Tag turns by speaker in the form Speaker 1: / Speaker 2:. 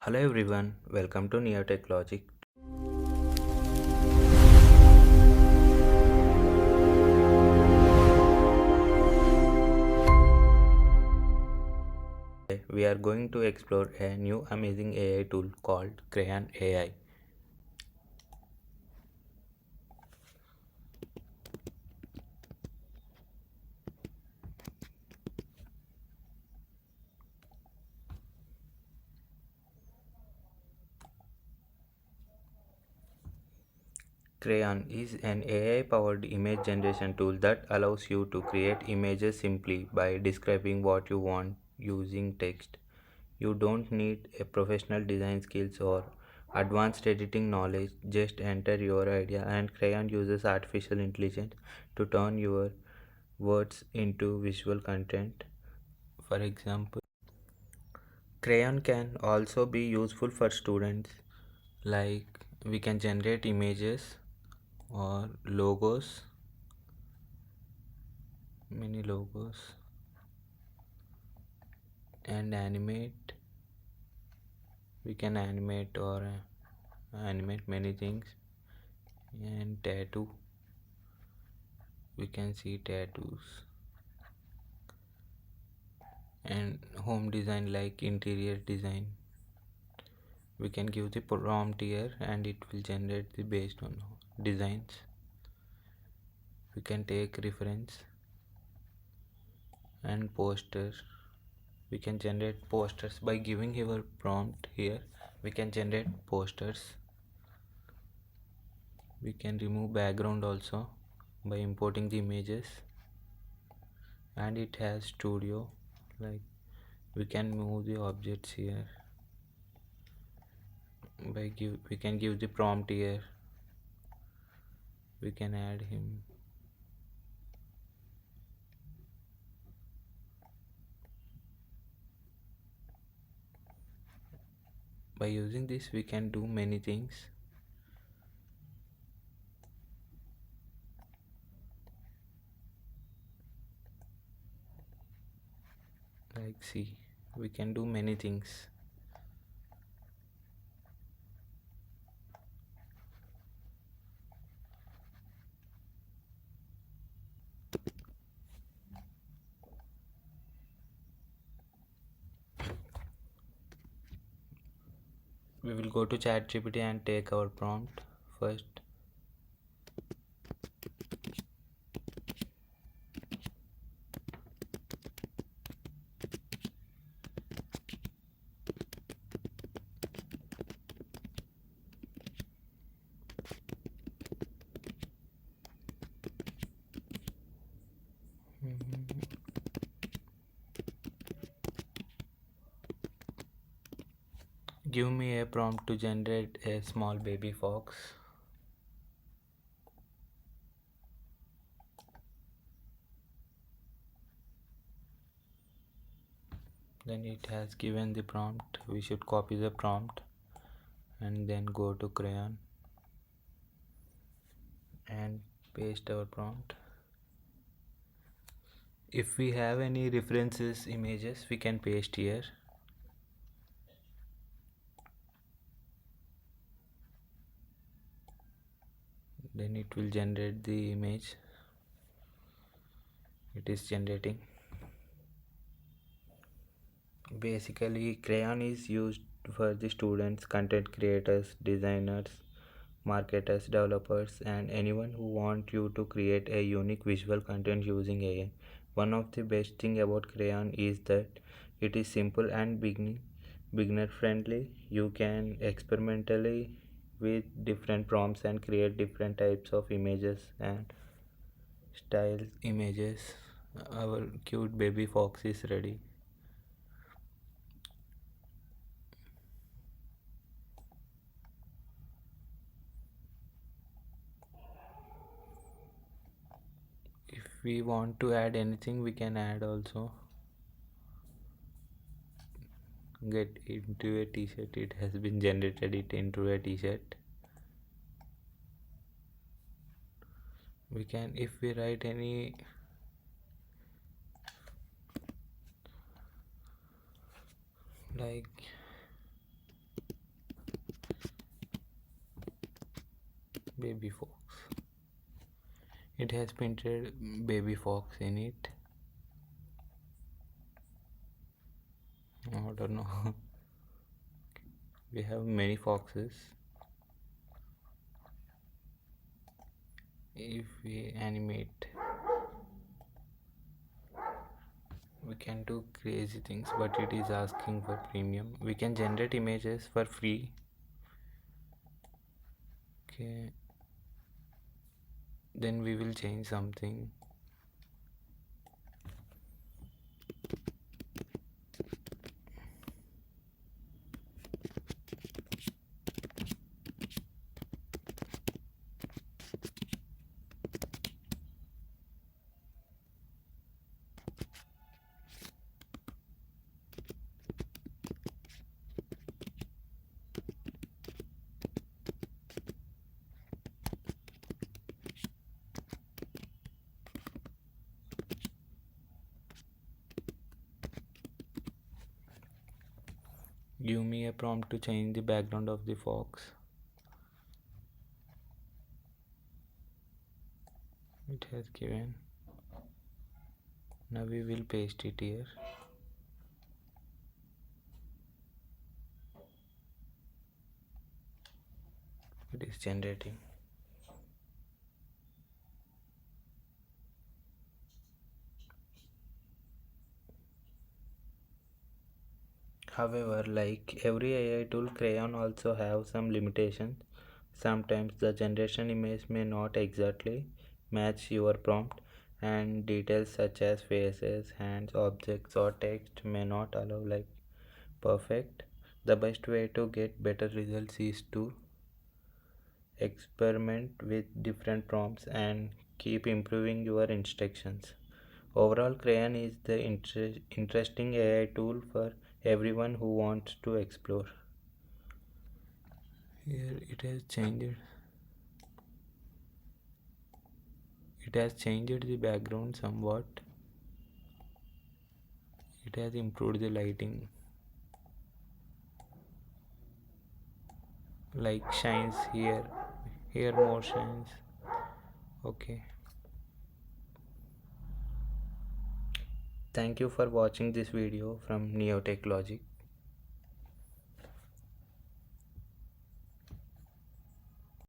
Speaker 1: Hello everyone, welcome to Neotech Logic. We are going to explore a new amazing AI tool called Crayon AI. Crayon is an AI powered image generation tool that allows you to create images simply by describing what you want using text. You don't need a professional design skills or advanced editing knowledge, just enter your idea and Crayon uses artificial intelligence to turn your words into visual content. For example, Crayon can also be useful for students, like we can generate images or logos, many logos, and animate. We can animate or animate many things, and tattoo. We can see tattoos and home design like interior design. We can give the prompt here and it will generate the based on designs. We can take reference and poster. We can generate posters by giving your prompt here. We can generate posters. We can remove background also by importing the images, and it has studio, like we can move the objects here by we can give the prompt here. We can add him. By using this we can do many things. Like see, we can do many things. We will go to ChatGPT and take our prompt first. Give me a prompt to generate a small baby fox. Then it has given the prompt. We should copy the prompt and then go to Crayon and paste our prompt. If we have any references images, we can paste here. Then it will generate the image. It is generating. Basically, Crayon is used for the students, content creators, designers, marketers, developers, and anyone who want you to create a unique visual content using AI. One of the best thing about Crayon is that it is simple and beginner friendly. You can experimentally with different prompts and create different types of images and style images. Our cute baby fox is ready. If we want to add anything, we can add also. Get into a t-shirt. It has been generated it into a t-shirt. We can, if we write any like Baby fox. It has printed baby fox in it. I don't know. We have many foxes. If we animate, we can do crazy things, but it is asking for premium. We can generate images for free. Okay, then we will change something. Give me a prompt to change the background of the fox. It has given. Now we will paste it here. It is generating. However, like every AI tool, Crayon also have some limitations. Sometimes the generation image may not exactly match your prompt, and details such as faces, hands, objects, or text may not allow like perfect. The best way to get better results is to experiment with different prompts and keep improving your instructions. Overall, Crayon is the interesting AI tool for everyone who wants to explore. Here it has changed. It has changed the background somewhat. It has improved the lighting, like shines here. Here more shines. Okay. Thank you for watching this video from Neotech Logic.